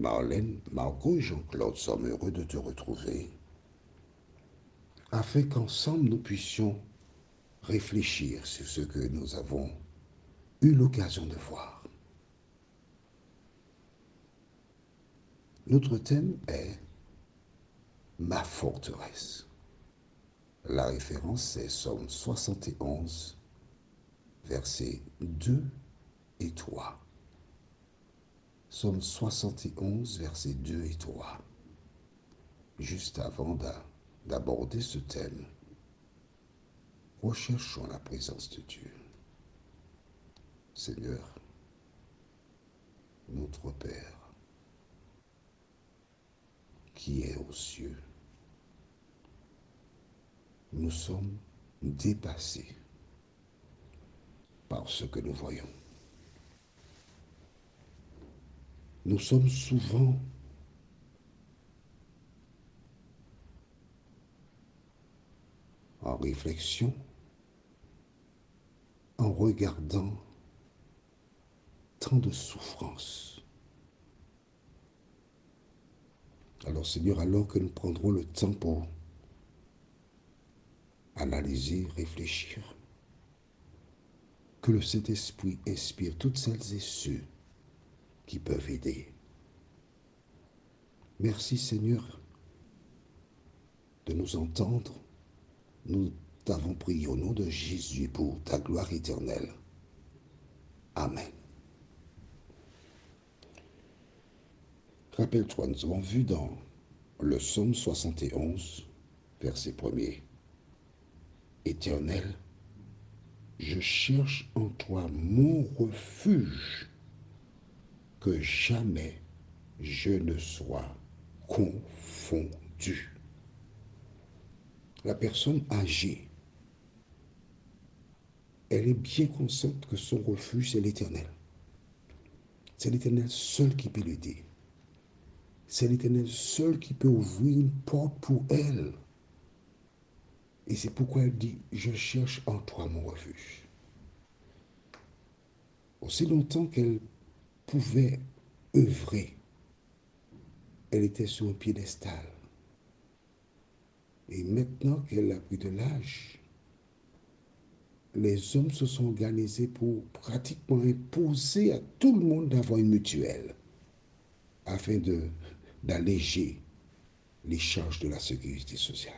Marlène, Margot et Jean-Claude sommes heureux de te retrouver afin qu'ensemble nous puissions réfléchir sur ce que nous avons eu l'occasion de voir. Notre thème est ma forteresse. La référence est Psaume 71, versets 2 et 3. Psaume 71, versets 2 et 3. Juste avant d'aborder ce thème, recherchons la présence de Dieu. Seigneur, notre Père, qui est aux cieux, nous sommes dépassés par ce que nous voyons. Nous sommes souvent en réflexion, en regardant tant de souffrances. Alors Seigneur, alors que nous prendrons le temps pour analyser, réfléchir, que le Saint-Esprit inspire toutes celles et ceux qui peuvent aider. Merci Seigneur de nous entendre. Nous t'avons prié au nom de Jésus pour ta gloire éternelle. Amen. Rappelle-toi, nous avons vu dans le psaume 71, verset 1er, Éternel, je cherche en toi mon refuge, que jamais je ne sois confondu. La personne âgée, elle est bien consciente que son refuge, c'est l'Éternel. C'est l'Éternel seul qui peut l'aider. C'est l'Éternel seul qui peut ouvrir une porte pour elle. Et c'est pourquoi elle dit, je cherche en toi mon refuge. Aussi longtemps qu'elle pouvait œuvrer, elle était sur un piédestal. Et maintenant qu'elle a pris de l'âge, les hommes se sont organisés pour pratiquement imposer à tout le monde d'avoir une mutuelle afin d'alléger les charges de la sécurité sociale.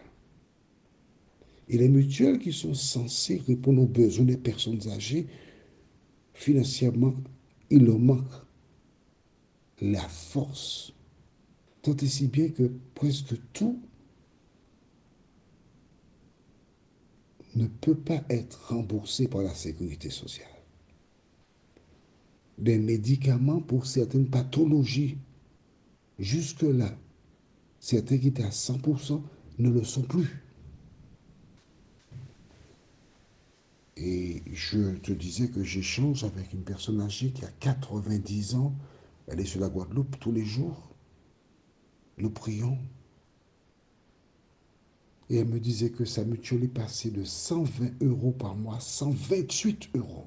Et les mutuelles qui sont censées répondre aux besoins des personnes âgées, financièrement, il leur manque la force, tant et si bien que presque tout ne peut pas être remboursé par la sécurité sociale. Des médicaments pour certaines pathologies, jusque-là, certains qui étaient à 100% ne le sont plus. Et je te disais que j'échange avec une personne âgée qui a 90 ans. Elle est sur la Guadeloupe tous les jours. Nous prions. Et elle me disait que sa mutuelle est passée de 120 € par mois à 128 €.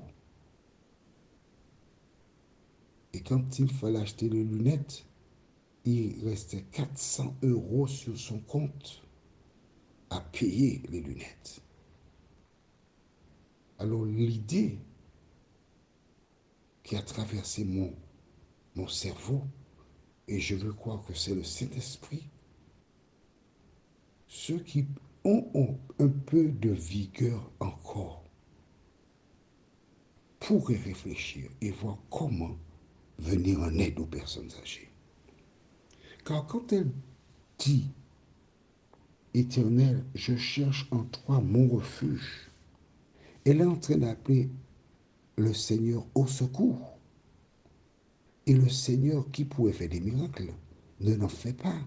Et quand il fallait acheter les lunettes, il restait 400 € sur son compte à payer les lunettes. Alors l'idée qui a traversé mon cerveau, et je veux croire que c'est le Saint-Esprit, ceux qui ont un peu de vigueur encore pourraient réfléchir et voir comment venir en aide aux personnes âgées. Car quand elle dit, Éternel, je cherche en toi mon refuge, elle est en train d'appeler le Seigneur au secours. Et le Seigneur qui pouvait faire des miracles ne l'en fait pas.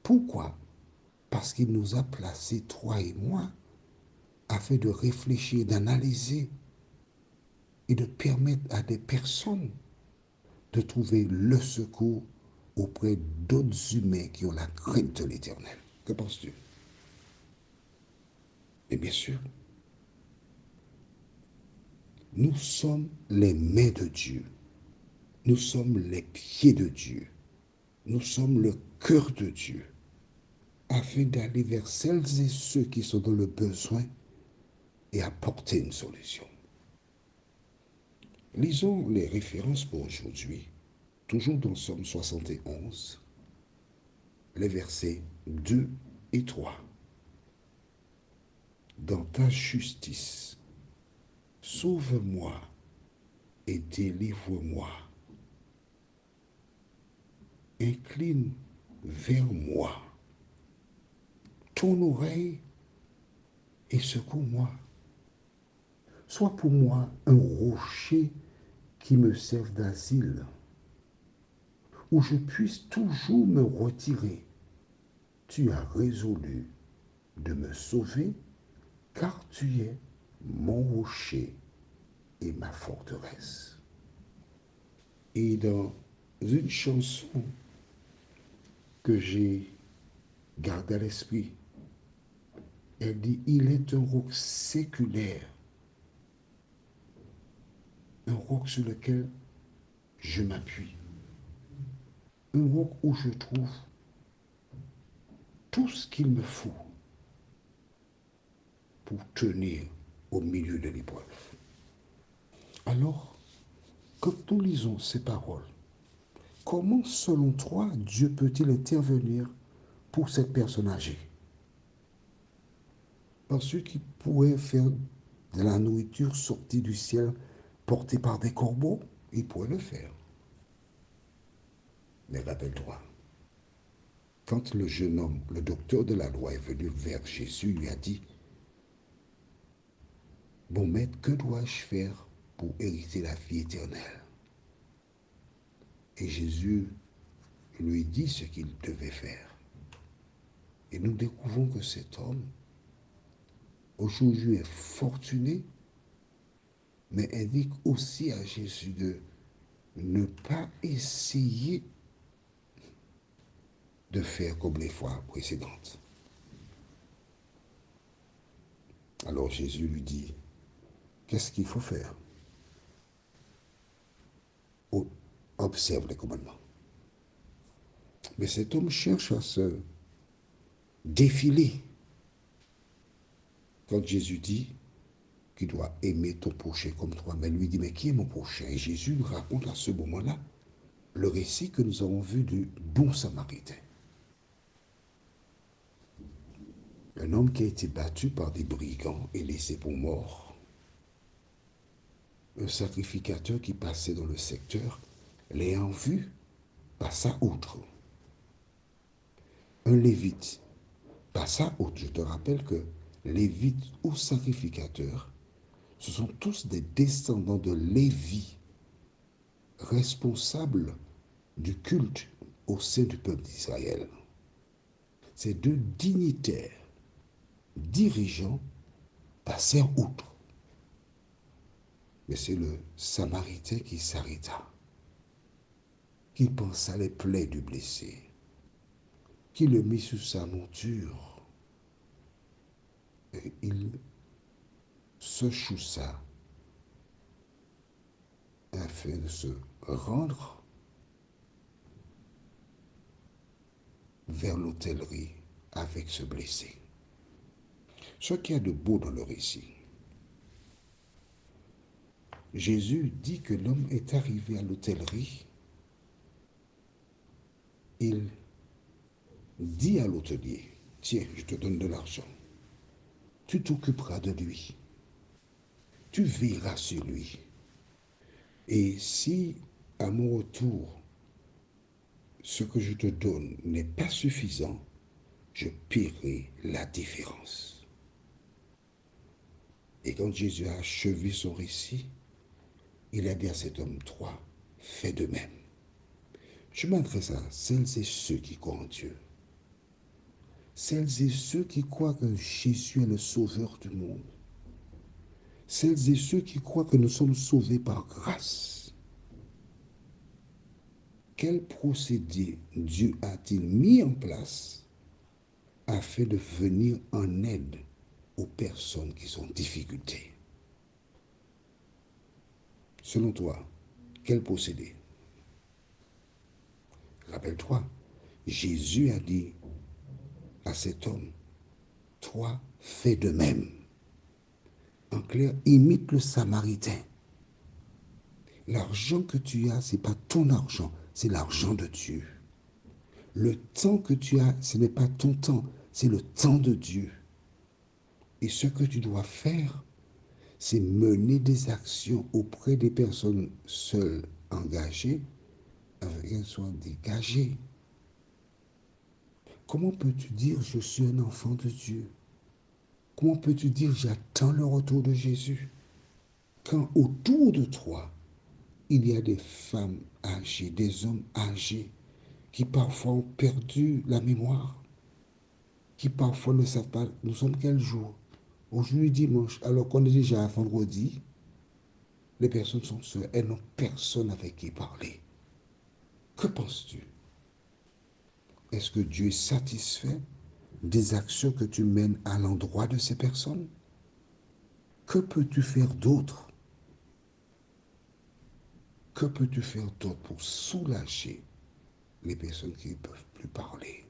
Pourquoi? Parce qu'il nous a placés, toi et moi, afin de réfléchir, d'analyser et de permettre à des personnes de trouver le secours auprès d'autres humains qui ont la crainte de l'Éternel. Que penses-tu? Et bien sûr, nous sommes les mains de Dieu. Nous sommes les pieds de Dieu. Nous sommes le cœur de Dieu afin d'aller vers celles et ceux qui sont dans le besoin et apporter une solution. Lisons les références pour aujourd'hui, toujours dans Somme 71, les versets 2 et 3. Dans ta justice, sauve-moi et délivre-moi. Incline vers moi ton oreille et secours-moi. Sois pour moi un rocher qui me serve d'asile, où je puisse toujours me retirer. Tu as résolu de me sauver, car tu es mon rocher et ma forteresse. Et dans une chanson que j'ai gardée à l'esprit, elle dit, il est un roc séculaire, un roc sur lequel je m'appuie, un roc où je trouve tout ce qu'il me faut pour tenir au milieu de l'épreuve. Alors, quand nous lisons ces paroles, comment, selon toi, Dieu peut-il intervenir pour cette personne âgée? Parce qu'il pourrait faire de la nourriture sortie du ciel portée par des corbeaux, il pourrait le faire. Mais rappelle-toi, quand le jeune homme, le docteur de la loi, est venu vers Jésus, il lui a dit, bon maître, que dois-je faire pour hériter la vie éternelle? Et Jésus lui dit ce qu'il devait faire. Et nous découvrons que cet homme, aujourd'hui, est fortuné, mais indique aussi à Jésus de ne pas essayer de faire comme les fois précédentes. Alors Jésus lui dit, qu'est-ce qu'il faut faire? Oh, observe les commandements. Mais cet homme cherche à se défiler quand Jésus dit qu'il doit aimer ton prochain comme toi. Mais lui dit, mais qui est mon prochain? Et Jésus lui raconte à ce moment-là le récit que nous avons vu du bon samaritain. Un homme qui a été battu par des brigands et laissé pour mort. Un sacrificateur qui passait dans le secteur, l'ayant vu, passa outre. Un lévite passa outre. Je te rappelle que lévites ou sacrificateurs, ce sont tous des descendants de Lévi, responsables du culte au sein du peuple d'Israël. Ces deux dignitaires, dirigeants, passèrent outre. Mais c'est le Samaritain qui s'arrêta, qui pensa les plaies du blessé, qui le mit sous sa monture, et il se chaussa afin de se rendre vers l'hôtellerie avec ce blessé. Ce qu'il y a de beau dans le récit, Jésus dit que l'homme est arrivé à l'hôtellerie. Il dit à l'hôtelier, tiens, je te donne de l'argent. Tu t'occuperas de lui. Tu veilleras sur lui. Et si, à mon retour, ce que je te donne n'est pas suffisant, je paierai la différence. Et quand Jésus a achevé son récit, il a dit à cet homme, toi, fais de même. Je m'adresse à celles et ceux qui croient en Dieu. Celles et ceux qui croient que Jésus est le sauveur du monde. Celles et ceux qui croient que nous sommes sauvés par grâce. Quel procédé Dieu a-t-il mis en place afin de venir en aide aux personnes qui sont en difficulté? Selon toi, quel procédé? Rappelle-toi, Jésus a dit à cet homme, toi, fais de même. En clair, imite le Samaritain. L'argent que tu as, ce n'est pas ton argent, c'est l'argent de Dieu. Le temps que tu as, ce n'est pas ton temps, c'est le temps de Dieu. Et ce que tu dois faire, c'est mener des actions auprès des personnes seules engagées, afin qu'elles soient dégagées. Comment peux-tu dire je suis un enfant de Dieu? Comment peux-tu dire j'attends le retour de Jésus? Quand autour de toi, il y a des femmes âgées, des hommes âgés qui parfois ont perdu la mémoire, qui parfois ne savent pas, nous sommes quel jour? Aujourd'hui dimanche, alors qu'on est déjà à vendredi, les personnes sont seules, elles n'ont personne avec qui parler. Que penses-tu? Est-ce que Dieu est satisfait des actions que tu mènes à l'endroit de ces personnes? Que peux-tu faire d'autre? Que peux-tu faire d'autre pour soulager les personnes qui ne peuvent plus parler,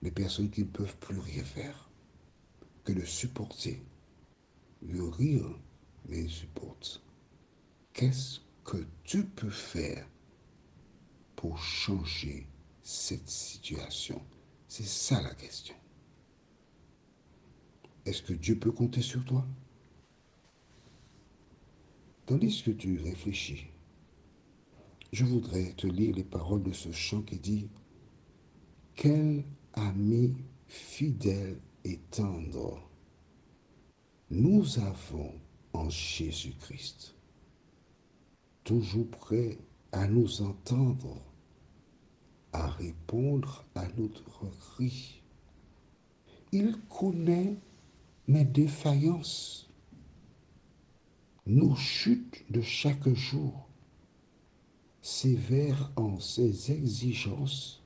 les personnes qui ne peuvent plus rien faire, que de supporter, de rire, mais ils supportent. Qu'est-ce que tu peux faire pour changer cette situation? C'est ça la question. Est-ce que Dieu peut compter sur toi? Tandis que tu réfléchis, je voudrais te lire les paroles de ce chant qui dit « Quel ami fidèle et tendre nous avons en Jésus-Christ, toujours prêt à nous entendre, à répondre à notre cri. Il connaît mes défaillances, nos chutes de chaque jour, sévère en ses exigences,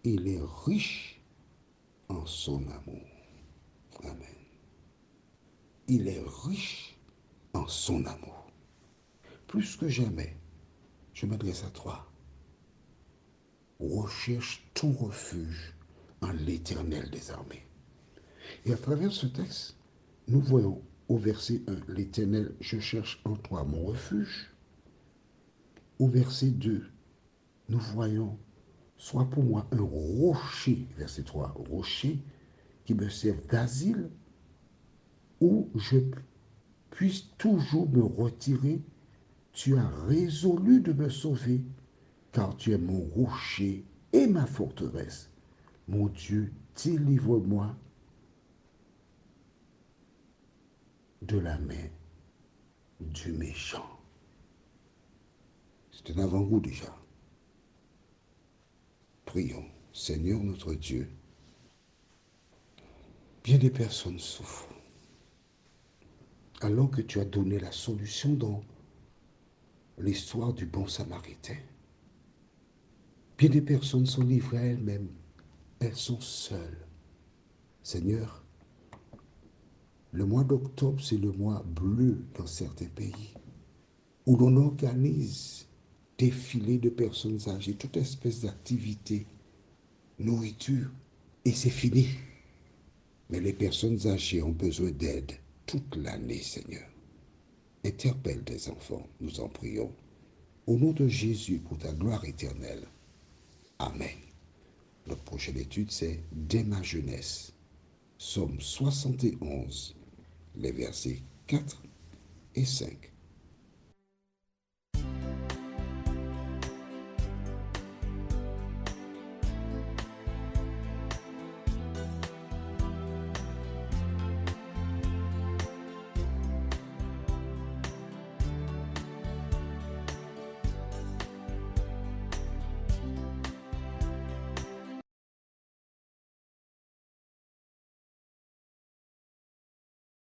il est riche en son amour. » Amen. Il est riche en son amour. Plus que jamais, je m'adresse à toi. Recherche ton refuge en l'Éternel des armées. Et à travers ce texte, nous voyons au verset 1, l'Éternel, je cherche en toi mon refuge. Au verset 2, nous voyons, sois pour moi un rocher, verset 3, rocher qui me serve d'asile, où je puisse toujours me retirer. Tu as résolu de me sauver, car tu es mon rocher et ma forteresse. Mon Dieu, délivre-moi de la main du méchant. C'est un avant-goût déjà. Prions. Seigneur notre Dieu, bien des personnes souffrent, alors que tu as donné la solution dans l'histoire du bon Samaritain. Bien des personnes sont livrées à elles-mêmes, elles sont seules. Seigneur, le mois d'octobre, c'est le mois bleu dans certains pays, où l'on organise des défilés de personnes âgées, toute espèce d'activité, nourriture, et c'est fini. Mais les personnes âgées ont besoin d'aide toute l'année, Seigneur. Interpelle tes enfants, nous en prions. Au nom de Jésus, pour ta gloire éternelle. Amen. Notre prochaine étude, c'est Dès ma jeunesse. Psaume 71, les versets 4 et 5.